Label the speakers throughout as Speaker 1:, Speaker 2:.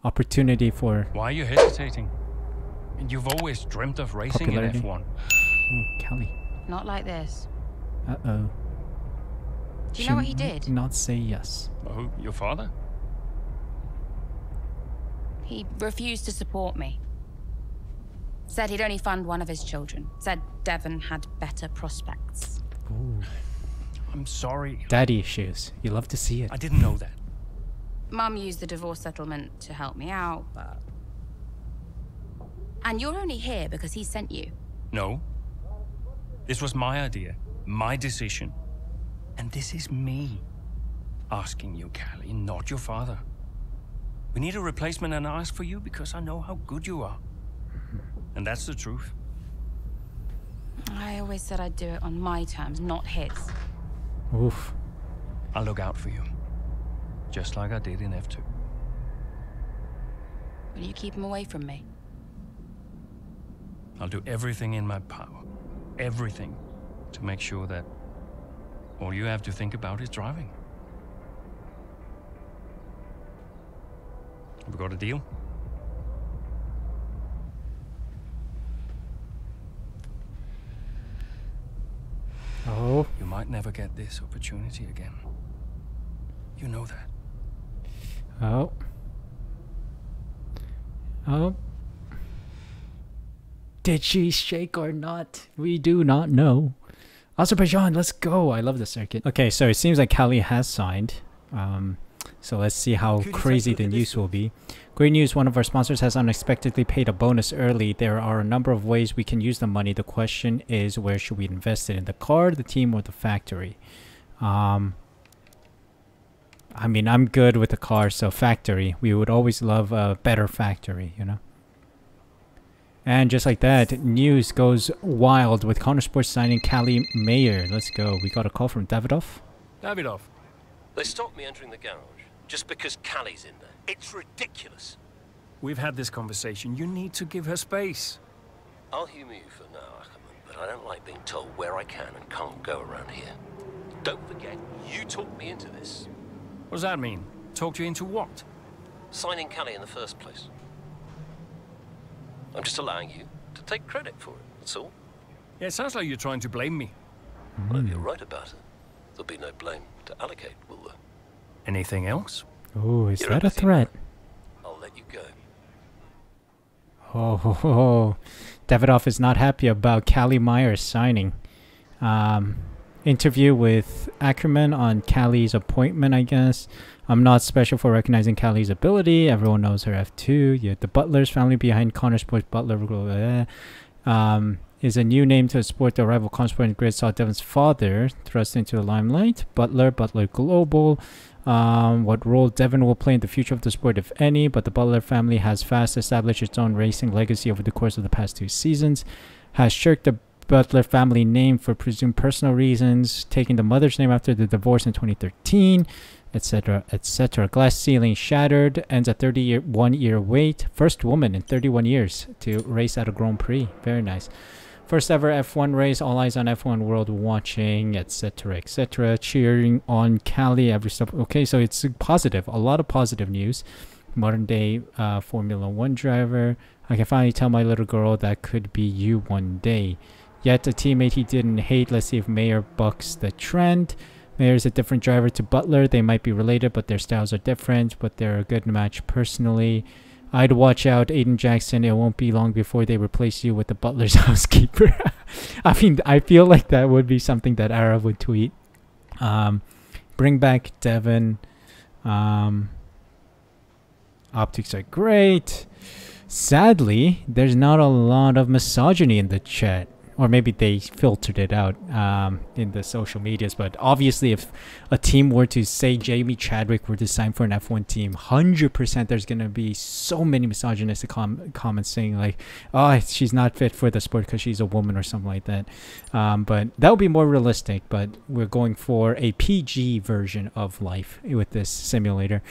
Speaker 1: opportunity for
Speaker 2: Why are you hesitating? You've always dreamt of racing in
Speaker 1: popularity.
Speaker 2: F1.
Speaker 1: Oh, Callie.
Speaker 3: Not like this.
Speaker 1: Uh-oh.
Speaker 3: Do you know what he did?
Speaker 1: Not say yes.
Speaker 2: Oh, your father?
Speaker 3: He refused to support me. Said he'd only fund one of his children. Said Devon had better prospects.
Speaker 1: Ooh.
Speaker 2: I'm sorry.
Speaker 1: Daddy issues. You love to see it.
Speaker 2: I didn't know that.
Speaker 3: Mum used the divorce settlement to help me out, but... And you're only here because he sent you.
Speaker 2: No. This was my idea. My decision. And this is me asking you, Callie, not your father. We need a replacement and I ask for you because I know how good you are. And that's the truth.
Speaker 3: I always said I'd do it on my terms, not his.
Speaker 1: Oof.
Speaker 2: I'll look out for you. Just like I did in F2.
Speaker 3: Will you keep him away from me?
Speaker 2: I'll do everything in my power. Everything. To make sure that all you have to think about is driving. Have we got a deal?
Speaker 1: Oh.
Speaker 2: You might never get this opportunity again. You know that.
Speaker 1: Oh. Oh. Did she shake or not? We do not know. Azerbaijan, let's go. I love the circuit. Okay, so it seems like Callie has signed. So let's see how crazy the news will be. Great news, one of our sponsors has unexpectedly paid a bonus early. There are a number of ways we can use the money. The question is, where should we invest it? In the car, the team, or the factory? I mean, I'm good with the car, so factory. We would always love a better factory, you know? And just like that, news goes wild with Connor Sports signing Callie Mayer. Let's go. We got a call from Davidoff.
Speaker 2: Davidoff.
Speaker 4: They stopped me entering the garage just because Callie's in there. It's ridiculous.
Speaker 2: We've had this conversation. You need to give her space.
Speaker 4: I'll humour you for now, Ackerman, but I don't like being told where I can and can't go around here. Don't forget, you talked me into this.
Speaker 2: What does that mean? Talked you into what?
Speaker 4: Signing Callie in the first place. I'm just allowing you to take credit for it, that's all.
Speaker 2: Yeah, it sounds like you're trying to blame me.
Speaker 4: Well, if you're right about it, there'll be no blame to allocate, will there?
Speaker 2: Anything else?
Speaker 1: Oh, is
Speaker 4: You're
Speaker 1: that a
Speaker 4: everything.
Speaker 1: threat?
Speaker 4: I'll let you go.
Speaker 1: Oh, ho, ho, ho. Davidoff is not happy about Callie Mayer signing. Interview with Ackerman on Callie's appointment, I guess. I'm not special for recognizing Callie's ability. Everyone knows her F2. Yeah, the Butler's family behind Connor Sports Butler is a new name to a sport. The rival Consport and Grid saw Devon's father thrust into the limelight. Butler Global. What role Devon will play in the future of the sport, if any, but the Butler family has fast established its own racing legacy over the course of the past 2 seasons, has shirked the Butler family name for presumed personal reasons, taking the mother's name after the divorce in 2013, etc., etc. Glass ceiling shattered, ends a 31-year wait. First woman in 31 years to race at a Grand Prix. Very nice. First ever F1 race, all eyes on F1 world watching, etc., etc. Cheering on Callie every step. Okay, so it's positive. A lot of positive news. Modern day Formula 1 driver. I can finally tell my little girl that could be you one day. Yet a teammate he didn't hate. Let's see if Mayer bucks the trend. Mayer is a different driver to Butler. They might be related, but their styles are different. But they're a good match personally. I'd watch out, Aiden Jackson. It won't be long before they replace you with the Butler's housekeeper. I mean, I feel like that would be something that Ara would tweet. Bring back Devon. Optics are great. Sadly, there's not a lot of misogyny in the chat. Or maybe they filtered it out in the social medias. But obviously, if a team were to say Jamie Chadwick were to sign for an F1 team, 100% there's going to be so many misogynistic comments saying like, oh, she's not fit for the sport because she's a woman or something like that. But that would be more realistic. But we're going for a PG version of life with this simulator.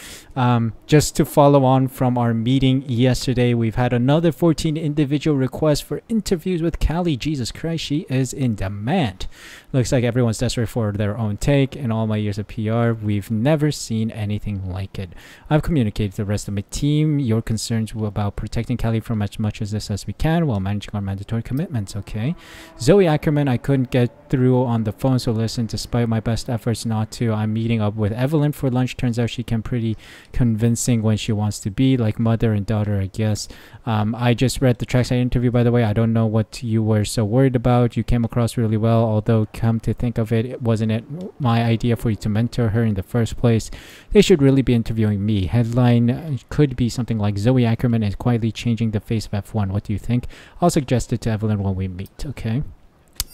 Speaker 1: Just to follow on from our meeting yesterday, we've had another 14 individual requests for interviews with Callie. Jesus Christ, she is in demand. Looks like everyone's desperate for their own take. In all my years of PR, we've never seen anything like it. I've communicated to the rest of my team your concerns about protecting Callie from as much of this as we can while managing our mandatory commitments, okay? Zoe Ackerman, I couldn't get through on the phone, so listen, despite my best efforts not to, I'm meeting up with Evelyn for lunch. Turns out she can pretty convincing when she wants to be, like mother and daughter, I guess. I just read the trackside interview, by the way. I don't know what you were so worried about. You came across really well, although come to think of it, wasn't it my idea for you to mentor her in the first place? They should really be interviewing me. Headline could be something like Zoe Ackerman is quietly changing the face of F1. What do you think? I'll suggest it to Evelyn when we meet, okay?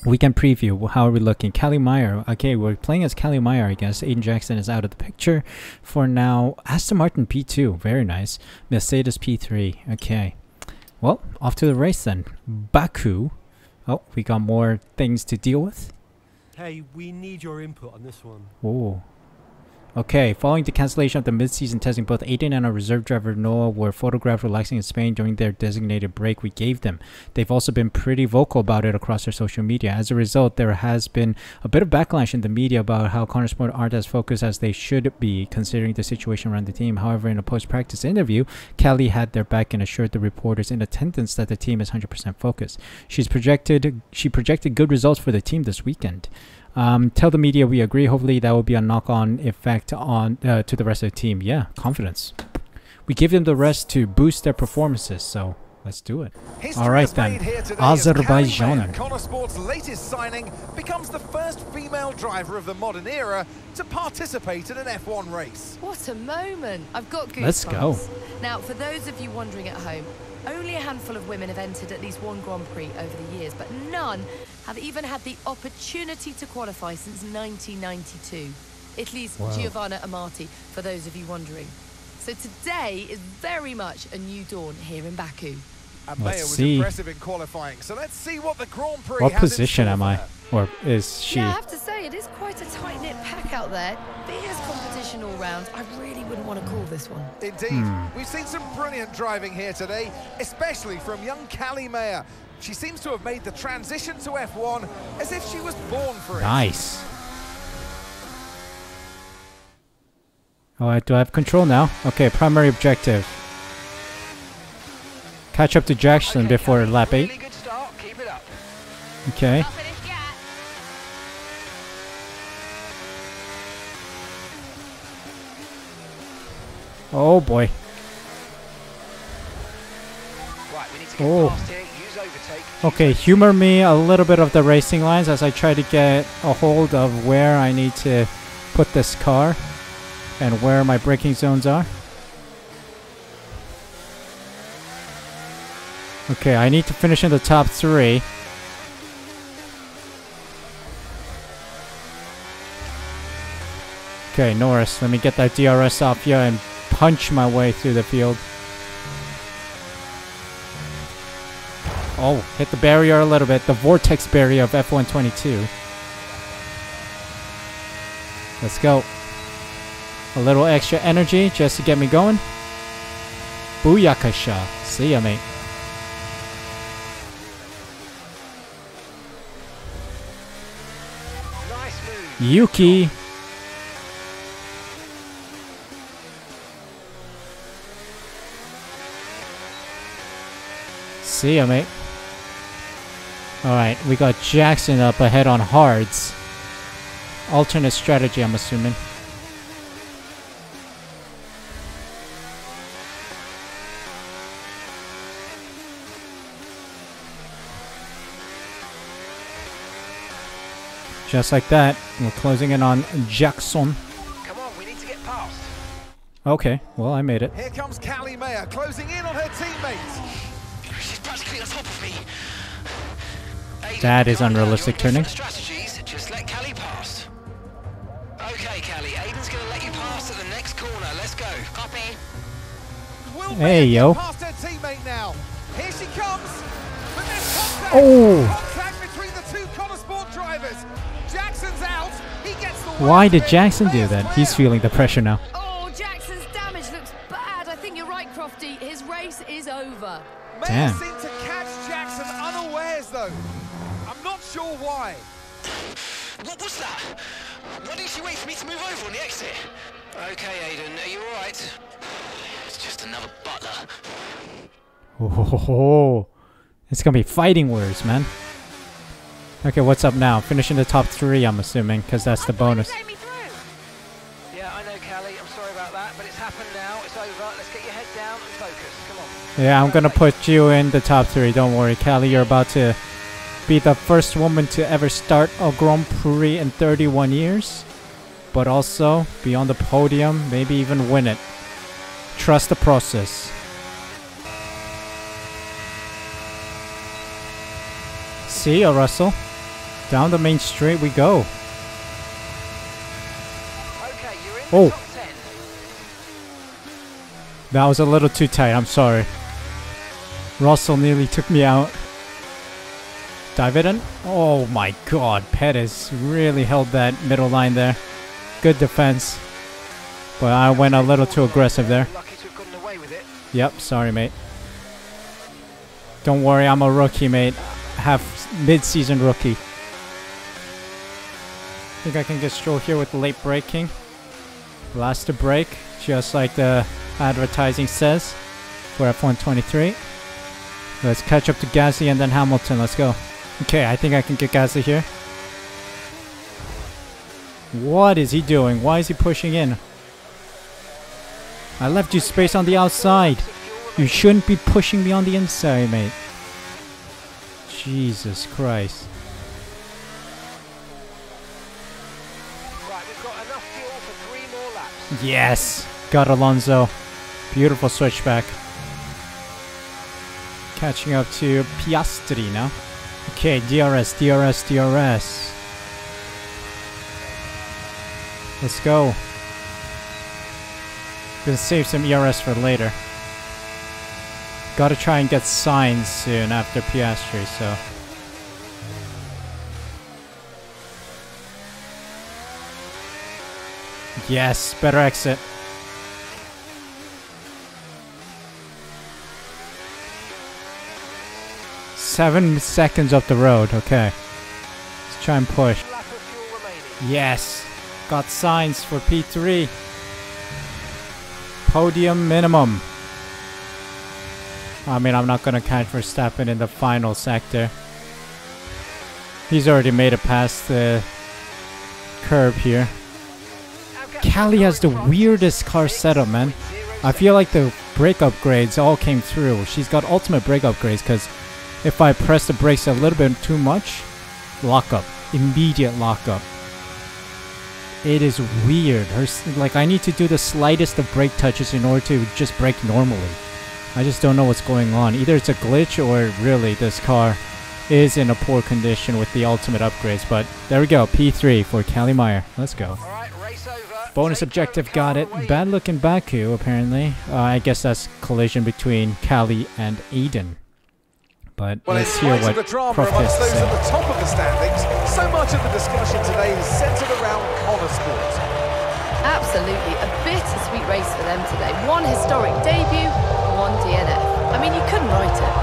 Speaker 1: Weekend preview. How are we looking? Callie Meyer. Okay, we're playing as Callie Meyer, I guess. Aiden Jackson is out of the picture for now. Aston Martin P2. Very nice. Mercedes P3. Okay. Well, off to the race then. Baku. Oh, we got more things to deal with.
Speaker 5: Hey, we need your input on this one.
Speaker 1: Oh. Okay, following the cancellation of the mid-season testing, both Aiden and our reserve driver Noah were photographed relaxing in Spain during their designated break we gave them. They've also been pretty vocal about it across their social media. As a result, there has been a bit of backlash in the media about how Connorsport aren't as focused as they should be, considering the situation around the team. However, in a post-practice interview, Callie had their back and assured the reporters in attendance that the team is 100% focused. She projected good results for the team this weekend. Tell the media we agree. Hopefully that will be a knock-on effect on to the rest of the team. Yeah, confidence. We give them the rest to boost their performances, so let's do it. All right then, Azerbaijan.
Speaker 6: Connorsport's latest signing becomes the first female driver of the modern era to participate in an F1 race.
Speaker 7: What a moment! I've got goosebumps.
Speaker 1: Let's go.
Speaker 7: Now, for those of you wondering at home, only a handful of women have entered at least one Grand Prix over the years, but none have even had the opportunity to qualify since 1992. Italy's Giovanna Amati, for those of you wondering. So today is very much a new dawn here in Baku.
Speaker 6: And Meyer was impressive in qualifying, so let's see what the Grand Prix
Speaker 1: What
Speaker 6: has
Speaker 1: position
Speaker 6: in
Speaker 1: am
Speaker 6: store
Speaker 1: I?
Speaker 6: for her.
Speaker 1: Or is she?
Speaker 7: Yeah, I have to say, it is quite a tight-knit pack out there. Fierce competition all round. I really wouldn't want to call this one.
Speaker 6: Indeed. We've seen some brilliant driving here today, especially from young Callie Meyer. She seems to have made the transition to F1 as if she was born for it.
Speaker 1: Nice. Alright, do I have control now? Okay, primary objective. Catch up to Jackson before lap 8.
Speaker 6: Really good start. Keep it up.
Speaker 1: Okay. Oh boy.
Speaker 6: Right, we need to get
Speaker 1: Oh.
Speaker 6: past here. Use overtake.
Speaker 1: Okay, humor me a little bit of the racing lines as I try to get a hold of where I need to put this car and where my braking zones are. Okay, I need to finish in the top 3. Okay, Norris, let me get that DRS off you and punch my way through the field. Oh, hit the barrier a little bit. The vortex barrier of F122. Let's go. A little extra energy just to get me going. Booyakasha. See ya, mate.
Speaker 6: Nice move.
Speaker 1: Yuki. See ya, mate. Alright, we got Jackson up ahead on hards. Alternate strategy, I'm assuming. Just like that, we're closing in on Jackson.
Speaker 6: Come on, we need to get past.
Speaker 1: Okay, well, I made it.
Speaker 6: Here comes Callie Meyer closing in on her teammates.
Speaker 4: She's practically on top of me.
Speaker 1: That is unrealistic turning.
Speaker 4: Strategies, just let Callie pass. Okay, Callie, Aiden's going to let you pass at the next corner. Let's go.
Speaker 3: Copy.
Speaker 6: Will
Speaker 1: Hey,
Speaker 6: Meyer
Speaker 1: yo.
Speaker 6: get past her teammate now? Here she comes. But there's contact.
Speaker 1: Oh.
Speaker 6: Contact between the two Connorsport drivers. Jackson's out. He gets the
Speaker 1: Why
Speaker 6: worst
Speaker 1: did
Speaker 6: of it.
Speaker 1: Jackson do
Speaker 6: Meyer's
Speaker 1: that?
Speaker 6: clear.
Speaker 1: He's feeling the pressure now.
Speaker 7: Oh, Jackson's damage looks bad. I think you're right, Crofty. His race is over.
Speaker 6: Meyer
Speaker 1: Damn.
Speaker 6: seemed to catch Jackson unawares though. And not sure why.
Speaker 4: What was that? Why didn't she wait for me to move over on the exit? Okay, Aiden, are you alright? It's just another butler.
Speaker 1: Oh, it's gonna be fighting words, man. Okay, what's up now? Finishing the top 3, I'm assuming, because that's the bonus.
Speaker 4: Yeah, I know, Callie. I'm sorry about that, but it's happened now. It's over. Let's get your head down and focus. Come on.
Speaker 1: Yeah, I'm gonna put you in the top 3. Don't worry, Callie. You're about to be the first woman to ever start a Grand Prix in 31 years, but also be on the podium, maybe even win it. Trust the process. See ya, Russell. Down the main straight we go.
Speaker 4: Okay, you're in
Speaker 1: Oh.
Speaker 4: the top 10.
Speaker 1: That was a little too tight, I'm sorry. Russell nearly took me out. Dive it in. Oh my god, Pettis really held that middle line there. Good defense. But I went a little too aggressive there.
Speaker 4: Lucky to have gotten away with it.
Speaker 1: Yep, sorry mate. Don't worry, I'm a rookie, mate. Half mid-season rookie. Think I can get stroll here with late braking. Last to brake, just like the advertising says for F123. Let's catch up to Gasly and then Hamilton. Let's go. Okay, I think I can get Gasly here. What is he doing? Why is he pushing in? I left you space on the outside. You shouldn't be pushing me on the inside, mate. Jesus Christ.
Speaker 4: Right, we've got enough fuel for 3 more laps.
Speaker 1: Yes! Got Alonso. Beautiful switchback. Catching up to Piastri now. Okay, DRS, DRS, DRS. Let's go. Gonna save some ERS for later. Gotta try and get signs soon after Piastri, so. Yes, better exit. Seven seconds up the road, okay. Let's try and push.
Speaker 4: Lap of fuel remaining.
Speaker 1: Yes, got signs for P3. Podium minimum. I mean, I'm not gonna catch Verstappen in the final sector. He's already made it past the curb here. Callie has the weirdest car setup, man. I feel like the brake upgrades all came through. She's got ultimate brake upgrades because if I press the brakes a little bit too much, lockup. Immediate lockup. It is weird. Like, I need to do the slightest of brake touches in order to just brake normally. I just don't know what's going on. Either it's a glitch or really this car is in a poor condition with the ultimate upgrades. But there we go. P3 for Callie Meyer. Let's go.
Speaker 4: Alright, race over.
Speaker 1: Bonus objective, got it. Bad look in Baku, apparently. I guess that's collision between Callie and Aiden. But
Speaker 6: Well,
Speaker 1: let's
Speaker 6: in
Speaker 1: hear
Speaker 6: spite
Speaker 1: what
Speaker 6: of the drama
Speaker 1: Prof has
Speaker 6: amongst
Speaker 1: to
Speaker 6: those
Speaker 1: say.
Speaker 6: at the top of the standings, so much of the discussion today is centred around Connor Sport.
Speaker 7: Absolutely, a bittersweet race for them today. One historic debut, one DNF. I mean, you couldn't write it.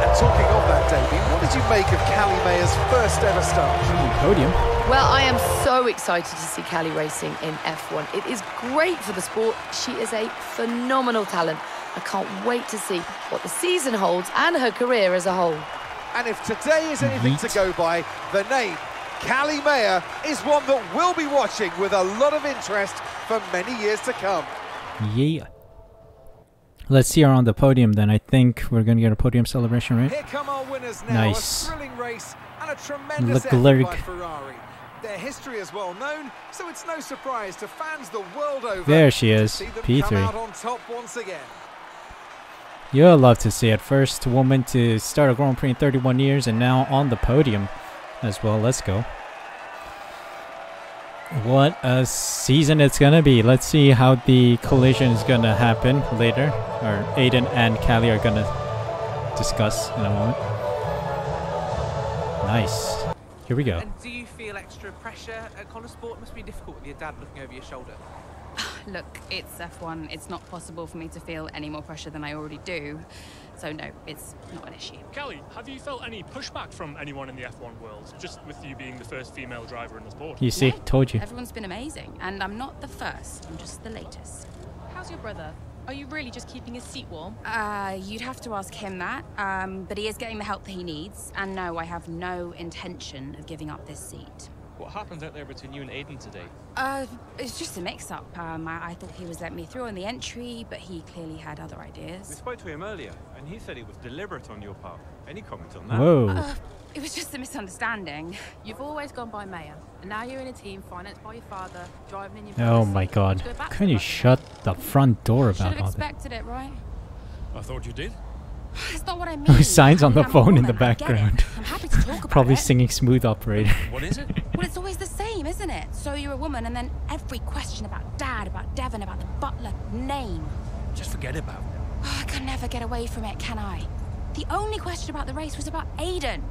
Speaker 6: And talking of that debut, what did you make of Callie Mayer's first ever start?
Speaker 1: Podium.
Speaker 7: Well, I am so excited to see Callie racing in F1. It is great for the sport. She is a phenomenal talent. I can't wait to see what the season holds and her career as a whole.
Speaker 6: And if today is anything to go by, the name Callie Mayer is one that we'll be watching with a lot of interest for many years to come.
Speaker 1: Yeah. Let's see her on the podium then. I think we're going to get a podium celebration, right?
Speaker 6: Here come our winners now.
Speaker 1: Nice.
Speaker 6: A thrilling race and a tremendous
Speaker 1: Leclerc.
Speaker 6: effort by Ferrari. Their history is well known, so it's no surprise to fans the world over.
Speaker 1: There she
Speaker 6: to
Speaker 1: is,
Speaker 6: see them
Speaker 1: P3.
Speaker 6: come out on top once again.
Speaker 1: You'll love to see it. First woman to start a Grand Prix in 31 years and now on the podium as well. Let's go. What a season it's going to be. Let's see how the collision is going to happen later. Or Aiden and Callie are going to discuss in a moment. Nice. Here we go.
Speaker 8: And do you feel extra pressure at Connor Sport? It must be difficult with your dad looking over your shoulder.
Speaker 3: Look, it's F1. It's not possible for me to feel any more pressure than I already do. So no, it's not an issue.
Speaker 8: Callie, have you felt any pushback from anyone in the F1 world, just with you being the first female driver in the sport?
Speaker 1: You see, told you.
Speaker 3: Everyone's been amazing, and I'm not the first. I'm just the latest.
Speaker 9: How's your brother? Are you really just keeping his seat warm?
Speaker 3: You'd have to ask him that. But he is getting the help that he needs. And no, I have no intention of giving up this seat.
Speaker 10: What happened out there between you and Aiden today?
Speaker 3: It's just a mix-up. I thought he was letting me through on the entry, but he clearly had other
Speaker 11: We
Speaker 3: ideas.
Speaker 11: spoke to him earlier, and he said it was deliberate on your part. Any comment on that?
Speaker 1: Whoa.
Speaker 3: It was just a misunderstanding.
Speaker 9: You've always gone by Maya, and now you're in a team financed by your father, driving in your
Speaker 1: Oh
Speaker 9: brother's
Speaker 1: my
Speaker 9: seat.
Speaker 1: god.
Speaker 9: Go back to
Speaker 1: Can you
Speaker 9: the
Speaker 1: shut the front door
Speaker 3: Should
Speaker 1: about
Speaker 3: have
Speaker 1: all this?
Speaker 3: expected it, right?
Speaker 2: I thought you did.
Speaker 3: It's not what I mean.
Speaker 1: Signs on
Speaker 3: I mean,
Speaker 1: the
Speaker 3: I'm a
Speaker 1: phone in
Speaker 3: woman,
Speaker 1: the
Speaker 3: I get it.
Speaker 1: background.
Speaker 3: I'm happy to talk about
Speaker 1: Probably
Speaker 3: it.
Speaker 1: singing Smooth Operator.
Speaker 2: What is it?
Speaker 3: Well, it's always the same, isn't it? So you're a woman, and then every question about Dad, about Devon, about the butler, name.
Speaker 2: Just forget about it.
Speaker 3: Oh, I can never get away from it, can I? The only question about the race was about Aiden.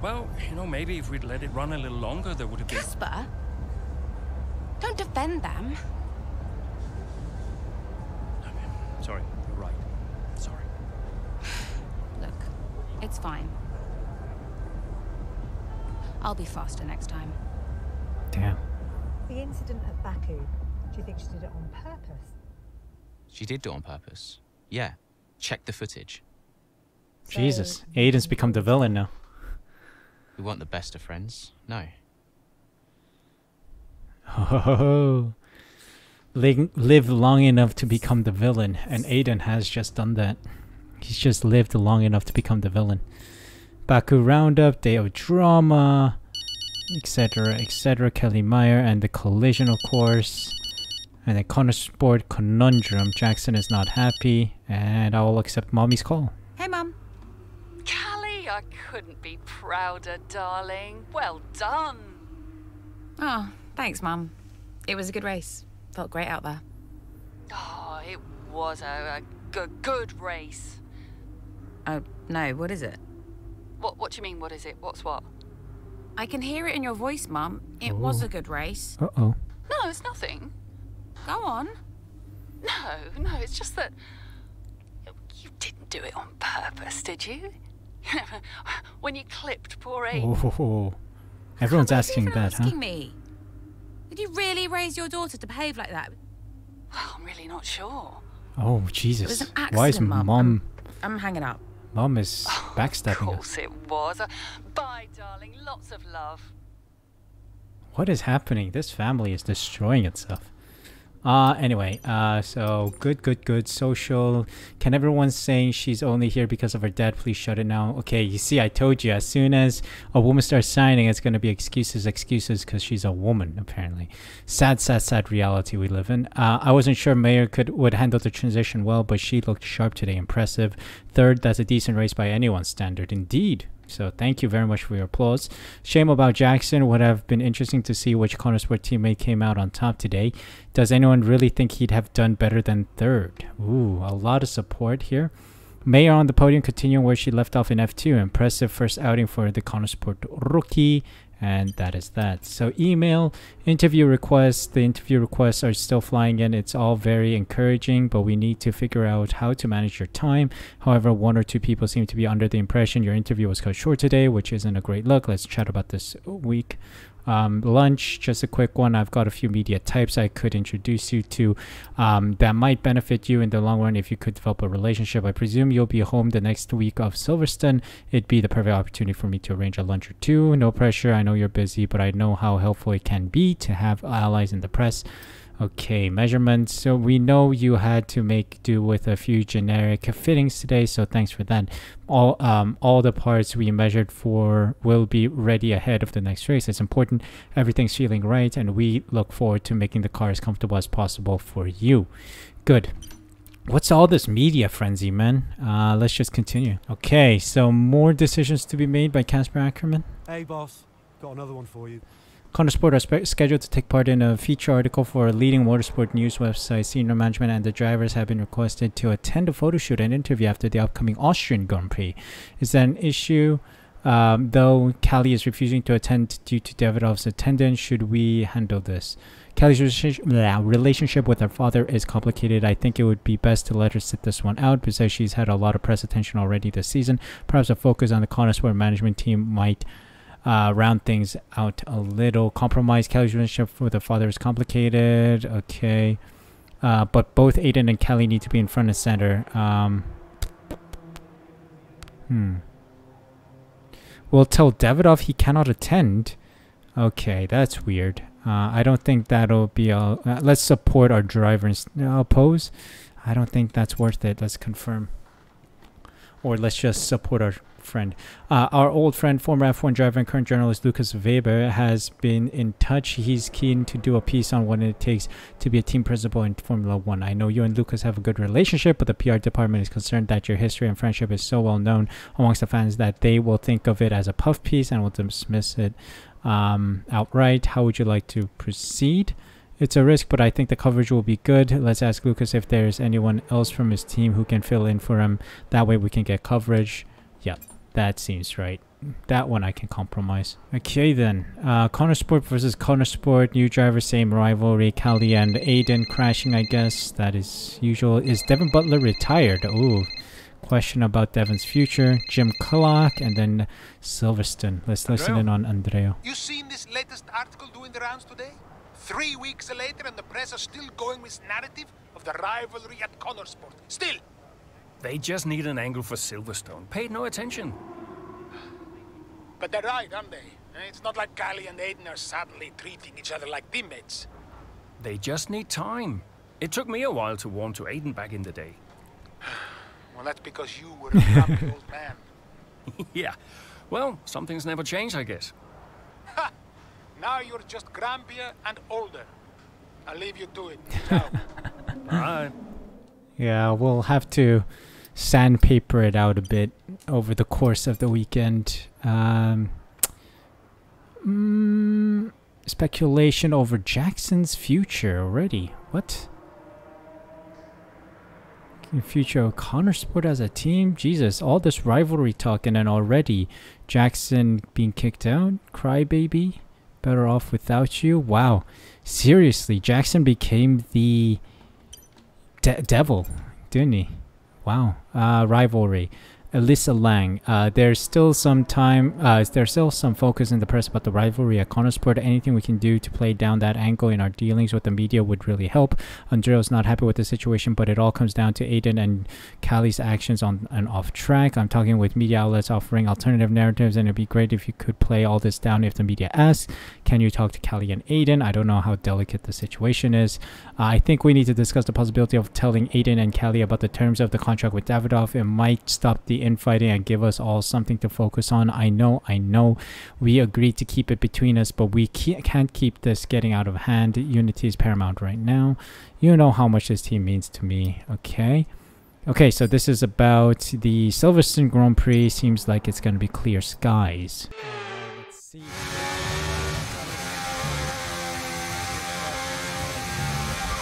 Speaker 2: Well, you know, maybe if we'd let it run a little longer, there would have been...
Speaker 3: Casper? Don't defend them.
Speaker 2: Sorry, you're right. Sorry.
Speaker 3: Look, it's fine. I'll be faster next time.
Speaker 1: Damn.
Speaker 12: The incident at Baku, do you think she did it on purpose?
Speaker 10: She did do it on purpose. Yeah. Check the footage.
Speaker 1: Jesus. Aiden's become the villain now.
Speaker 10: We weren't the best of friends. No.
Speaker 1: Oh. Live long enough to become the villain, and Aiden has just done that. He's just lived long enough to become the villain. Baku Roundup, Day of Drama, etc., etc. Kelly Meyer and the collision, of course. And then Connor Sport Conundrum. Jackson is not happy, and I will accept Mommy's call.
Speaker 3: Hey, Mum.
Speaker 13: Callie, I couldn't be prouder, darling. Well done.
Speaker 3: Oh, thanks, Mum. It was a good race. Felt great out there.
Speaker 13: Oh, it was a good race.
Speaker 3: Oh, no, what is it?
Speaker 13: What do you mean, what is it? What's what?
Speaker 3: I can hear it in your voice, Mum. It was a good race.
Speaker 1: Uh-oh.
Speaker 13: No, it's nothing.
Speaker 3: Go on.
Speaker 13: No, it's just that... You didn't do it on purpose, did you? When you clipped poor Aiden.
Speaker 1: Oh. Everyone's asking that, huh?
Speaker 3: Asking me. Did you really raise your daughter to behave like that?
Speaker 13: Well, I'm really not sure.
Speaker 1: Oh,
Speaker 3: It
Speaker 1: Jesus.
Speaker 3: was an accident,
Speaker 1: Why is
Speaker 3: Mum.
Speaker 1: Mom...
Speaker 3: I'm hanging up.
Speaker 1: Mom is
Speaker 13: Of
Speaker 1: backstabbing us.
Speaker 13: course it was. Bye, darling. Lots of love.
Speaker 1: What is happening? This family is destroying itself. Anyway, so good. Social. Can everyone saying she's only here because of her dad please shut it now? Okay, you see, I told you, as soon as a woman starts signing, it's going to be excuses because she's a woman, apparently. Sad reality we live in. I wasn't sure Mayer would handle the transition well, but she looked sharp today. Impressive. Third, that's a decent race by anyone's standard. Indeed. So thank you very much for your applause. Shame about Jackson. Would have been interesting to see which Connorsport teammate came out on top today. Does anyone really think he'd have done better than third? Ooh, a lot of support here. Mayer on the podium, continuing where she left off in F2. Impressive first outing for the Connorsport rookie. And that is that. So email, interview requests. The interview requests are still flying in. It's all very encouraging, but we need to figure out how to manage your time. However, one or two people seem to be under the impression your interview was cut short today, which isn't a great look. Let's chat about this week. Lunch, just a quick one. I've got a few media types I could introduce you to that might benefit you in the long run if you could develop a relationship. I presume you'll be home the next week of Silverstone. It'd be the perfect opportunity for me to arrange a lunch or two. No pressure. I know you're busy, but I know how helpful it can be to have allies in the press. Okay, measurements. So we know you had to make do with a few generic fittings today, so thanks for that. All the parts we measured for will be ready ahead of the next race. It's important everything's feeling right, and we look forward to making the car as comfortable as possible for you. Good. What's all this media frenzy, man? Let's just continue. Okay, so more decisions to be made by Casper Ackerman.
Speaker 5: Hey, boss. Got another one for you.
Speaker 1: Connorsport are scheduled to take part in a feature article for a leading motorsport news website. Senior management and the drivers have been requested to attend a photo shoot and interview after the upcoming Austrian Grand Prix. Is that an issue Though Callie is refusing to attend due to Davidov's attendance, should we handle this? Callie's relationship with her father is complicated. I think it would be best to let her sit this one out because she's had a lot of press attention already this season. Perhaps a focus on the Connosport management team might round things out a little. Compromise. Callie's relationship with her father is complicated. Okay. But both Aiden and Callie need to be in front and center. We'll tell Davidov he cannot attend. Okay, that's weird. I don't think that'll be a... let's support our driver and oppose. I don't think that's worth it. Let's confirm. Or let's just support our friend. Our old friend, former F1 driver and current journalist Lucas Weber has been in touch. He's keen to do a piece on what it takes to be a team principal in Formula 1. I know you and Lucas have a good relationship, but the PR department is concerned that your history and friendship is so well known amongst the fans that they will think of it as a puff piece and will dismiss it outright. How would you like to proceed? It's a risk, but I think the coverage will be good. Let's ask Lucas if there's anyone else from his team who can fill in for him. That way we can get coverage. Yep, that seems right. That one I can compromise. Okay then. Connosport versus Connosport. New driver, same rivalry. Callie and Aiden crashing, I guess. That is usual. Is Devin Butler retired? Ooh. Question about Devin's future. Jim Clark and then Silverstone. Let's listen in on Andrea.
Speaker 14: You seen this latest article doing the rounds today? 3 weeks later and the press are still going with narrative of the rivalry at Connosport. Still!
Speaker 2: They just need an angle for Silverstone. Paid no attention.
Speaker 14: But they're right, aren't they? It's not like Callie and Aiden are suddenly treating each other like teammates.
Speaker 2: They just need time. It took me a while to warm to Aiden back in the day.
Speaker 14: Well, that's because you were a grumpy old man.
Speaker 2: Yeah. Well, some things never change, I guess.
Speaker 14: Ha! Now you're just grumpier and older. I'll leave you to it. Ciao.
Speaker 2: Bye.
Speaker 1: Yeah, we'll have to sandpaper it out a bit over the course of the weekend. Speculation over Jackson's future already. What? Future of Connosport as a team? Jesus, all this rivalry talk and then already Jackson being kicked out? Crybaby? Better off without you? Wow. Seriously, Jackson became the devil, didn't he? Wow. Rivalry. Alyssa Lang. There's still some time. There's still some focus in the press about the rivalry at Connosport. Anything we can do to play down that angle in our dealings with the media would really help. Andrea's not happy with the situation, but it all comes down to Aiden and Callie's actions on and off track. I'm talking with media outlets offering alternative narratives, and it'd be great if you could play all this down if the media asks. Can you talk to Callie and Aiden? I don't know how delicate the situation is. I think we need to discuss the possibility of telling Aiden and Callie about the terms of the contract with Davidov. It might stop the infighting and give us all something to focus on. I know we agreed to keep it between us, but we can't keep this getting out of hand. Unity is paramount right now. You know how much this team means to me. Okay, so this is about the Silverstone Grand Prix. Seems like it's going to be clear skies. Let's see.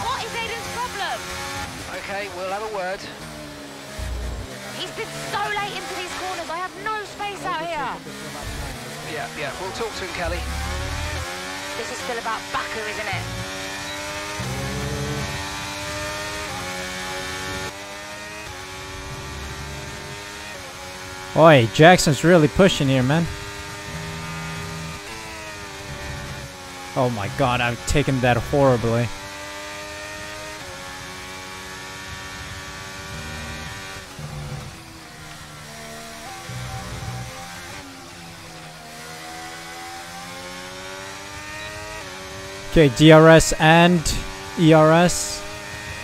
Speaker 3: What is Aiden's problem?
Speaker 4: Okay, we'll have a word.
Speaker 3: He's been so late into these corners. I have no space out here.
Speaker 4: Yeah, we'll talk to him, Callie.
Speaker 3: This is still about Baku, isn't it?
Speaker 1: Oi, Jackson's really pushing here, man. Oh my god, I've taken that horribly. Okay, DRS and ERS.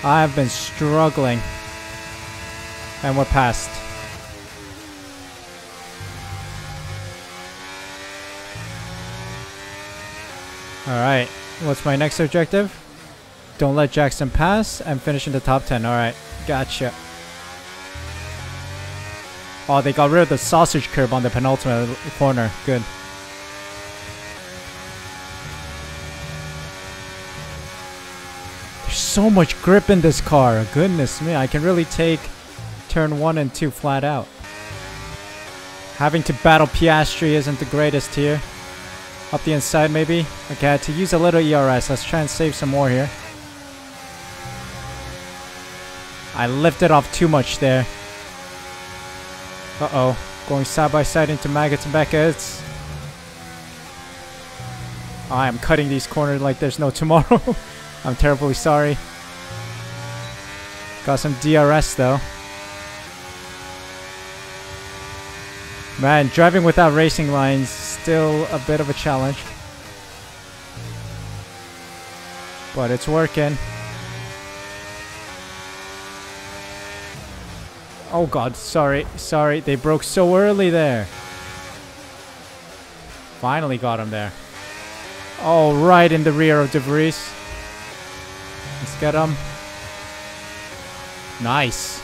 Speaker 1: I've been struggling. And we're past. Alright, what's my next objective? Don't let Jackson pass and finish in the top 10. Alright, gotcha. Oh, they got rid of the sausage curb on the penultimate corner. Good. So much grip in this car. Goodness me, I can really take turn 1 and 2 flat out. Having to battle Piastri isn't the greatest here. Up the inside maybe. Okay, I had to use a little ERS. Let's try and save some more here. I lifted off too much there. Uh-oh. Going side by side into Maggots and Beckett's. I am cutting these corners like there's no tomorrow. I'm terribly sorry. Got some DRS though. Man, driving without racing lines still a bit of a challenge. But it's working. Oh god, sorry, they broke so early there. Finally got him there. Oh, right in the rear of De Vries. Let's get him. Nice.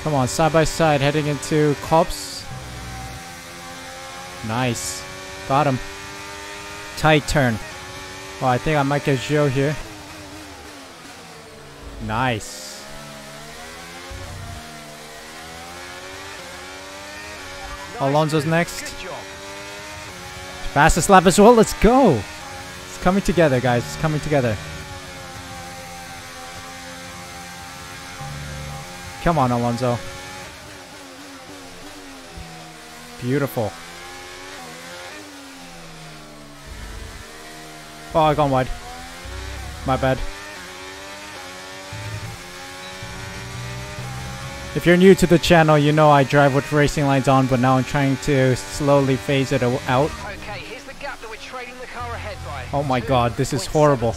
Speaker 1: Come on, side by side, heading into Kops. Nice. Got him. Tight turn. Oh, I think I might get Joe here. Nice. Alonso's next. Fastest lap as well. Let's go. It's coming together, guys. It's coming together. Come on, Alonso. Beautiful. Oh, I gone wide. My bad. If you're new to the channel, you know I drive with racing lines on, but now I'm trying to slowly phase it out.
Speaker 4: Okay, here's the gap that we're trading the car ahead by.
Speaker 1: Oh my god, this is horrible.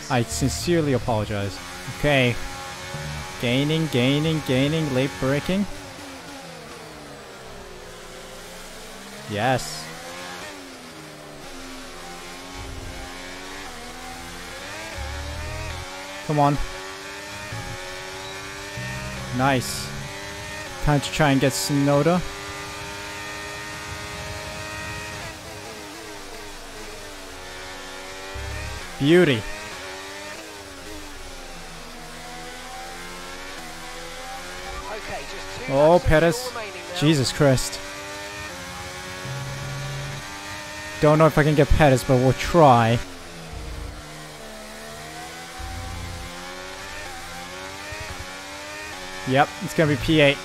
Speaker 1: I sincerely apologize. Okay. Gaining, late braking. Yes. Come on. Nice. Time to try and get Tsunoda. Beauty. Oh, Perez. Jesus Christ. Don't know if I can get Perez, but we'll try. Yep, it's gonna be P8.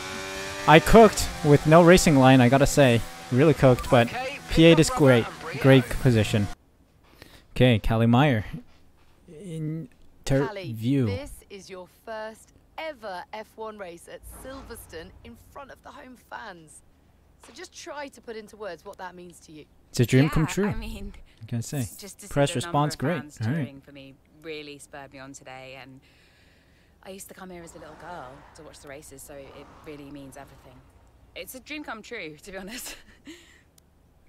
Speaker 1: I cooked with no racing line, I gotta say. Really cooked, but P8 is great. Great position. Okay, Callie Meyer. Interview.
Speaker 7: This is your first ever F1 race at Silverstone in front of the home fans. So just try to put into words what that means to you.
Speaker 1: It's a dream come true.
Speaker 3: I mean,
Speaker 1: what can I say?
Speaker 3: Just to
Speaker 1: Press
Speaker 3: see the
Speaker 1: response, great.
Speaker 3: All right. For me really spurred me on today, and I used to come here as a little girl to watch the races, so it really means everything. It's a dream come true, to be honest.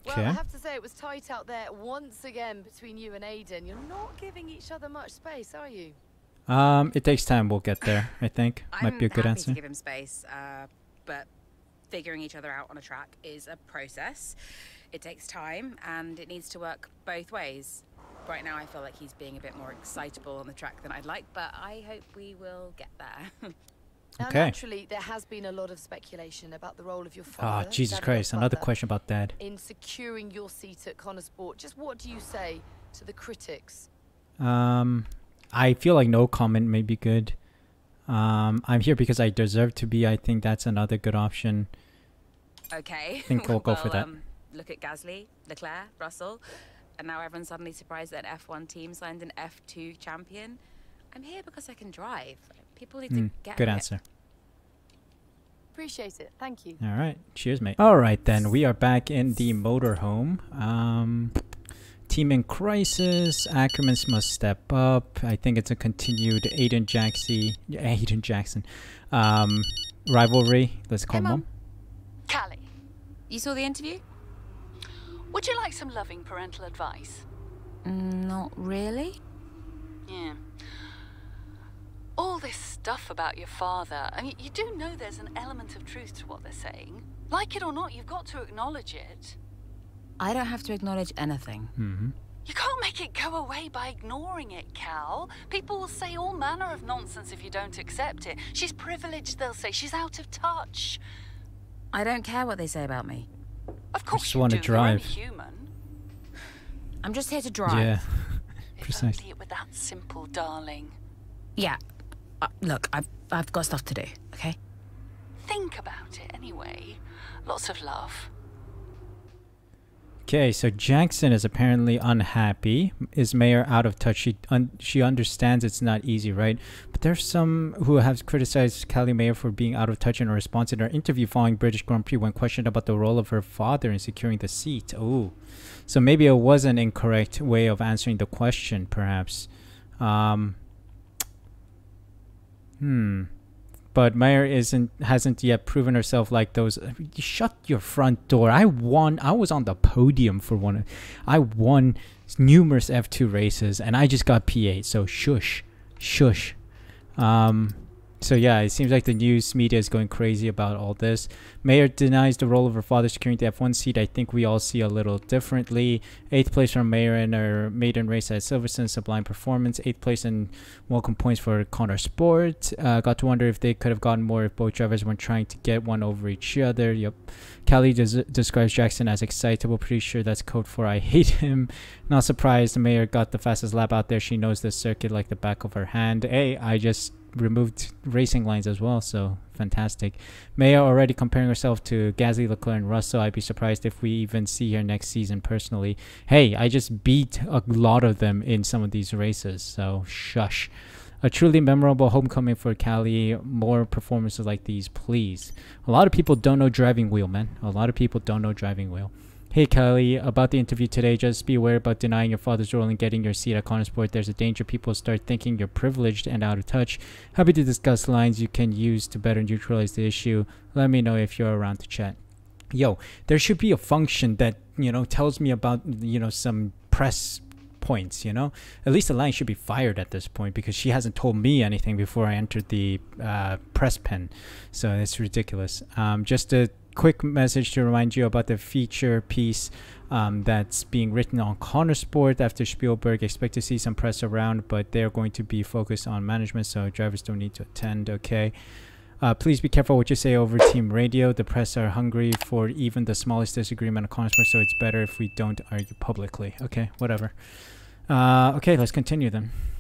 Speaker 7: Well, I have to say it was tight out there once again between you and Aiden. You're not giving each other much space, are you?
Speaker 1: It takes time. We'll get there, I think. Might be a good
Speaker 3: I'm happy
Speaker 1: answer.
Speaker 3: to give him space, but figuring each other out on a track is a process. It takes time, and it needs to work both ways. Right now, I feel like he's being a bit more excitable on the track than I'd like, but I hope we will get there.
Speaker 7: Now, naturally, there has been a lot of speculation about the role of your father.
Speaker 1: Oh, Jesus Christ. Another question about Dad.
Speaker 7: In securing your seat at Connor Sport. Just what do you say to the critics?
Speaker 1: I feel like no comment may be good. I'm here because I deserve to be. I think that's another good option.
Speaker 3: Okay.
Speaker 1: I think we'll go for that.
Speaker 3: Look at Gasly, Leclerc, Russell, and now everyone's suddenly surprised that an F1 team signed an F2 champion. I'm here because I can drive. People need to get
Speaker 1: good
Speaker 3: it.
Speaker 1: answer.
Speaker 7: Appreciate it. Thank you.
Speaker 1: All right. Cheers, mate. All right, then. We are back in the motorhome. Team in crisis. Ackermans must step up. I think it's a continued Aiden Jackson rivalry. Let's call him.
Speaker 13: Callie.
Speaker 3: You saw the interview?
Speaker 13: Would you like some loving parental advice?
Speaker 3: Not really.
Speaker 13: Yeah. All this stuff about your father, I mean, you do know there's an element of truth to what they're saying. Like it or not, you've got to acknowledge it.
Speaker 3: I don't have to acknowledge anything.
Speaker 13: You can't make it go away by ignoring it, Cal. People will say all manner of nonsense if you don't accept it. She's privileged, they'll say. She's out of touch.
Speaker 3: I don't care what they say about me.
Speaker 13: Of course,
Speaker 1: I just want to drive.
Speaker 13: You're only human.
Speaker 3: I'm just here to drive.
Speaker 1: Yeah,
Speaker 13: If
Speaker 1: precisely.
Speaker 13: only it were that simple, darling.
Speaker 3: Yeah. Look, I've got stuff to do. Okay.
Speaker 13: Think about it anyway. Lots of love.
Speaker 1: Okay, so Jackson is apparently unhappy. Is Mayer out of touch? She understands it's not easy, right? But there's some who have criticized Callie Mayer for being out of touch in her response in her interview following British Grand Prix when questioned about the role of her father in securing the seat. Oh, so maybe it was an incorrect way of answering the question, perhaps. But Mayer hasn't yet proven herself like those. Shut your front door. I was on the podium for one. I won numerous F2 races, and I just got P8. So shush. So yeah, it seems like the news media is going crazy about all this. Mayer denies the role of her father securing the F1 seat. I think we all see a little differently. 8th place from Mayer in her maiden race at Silverstone, sublime performance. 8th place and welcome points for Connor Sport. Got to wonder if they could have gotten more if both drivers weren't trying to get one over each other. Yep. Callie describes Jackson as excitable. Pretty sure that's code for I hate him. Not surprised Mayer got the fastest lap out there. She knows the circuit like the back of her hand. Hey, I just removed racing lines as well, so fantastic. Mayer already comparing herself to Gasly, Leclerc, and Russell. I'd be surprised if we even see her next season personally. Hey, I just beat a lot of them in some of these races, so shush. A truly memorable homecoming for Callie. More performances like these, please. A lot of people don't know driving wheel, man. A lot of people don't know driving wheel. Hey Callie, about the interview today, just be aware about denying your father's role in getting your seat at Connorsport. There's a danger people start thinking you're privileged and out of touch. Happy to discuss lines you can use to better neutralize the issue. Let me know if you're around to chat. Yo, there should be a function that, tells me about, some press points, At least the line should be fired at this point because she hasn't told me anything before I entered the press pen. So it's ridiculous. Just a quick message to remind you about the feature piece that's being written on Connorsport after Spielberg. Expect to see some press around, but they're going to be focused on management, so drivers don't need to attend. Okay. Please be careful what you say over team radio. The press are hungry for even the smallest disagreement on Connorsport, so it's better if we don't argue publicly. Okay, whatever. Okay, let's continue then.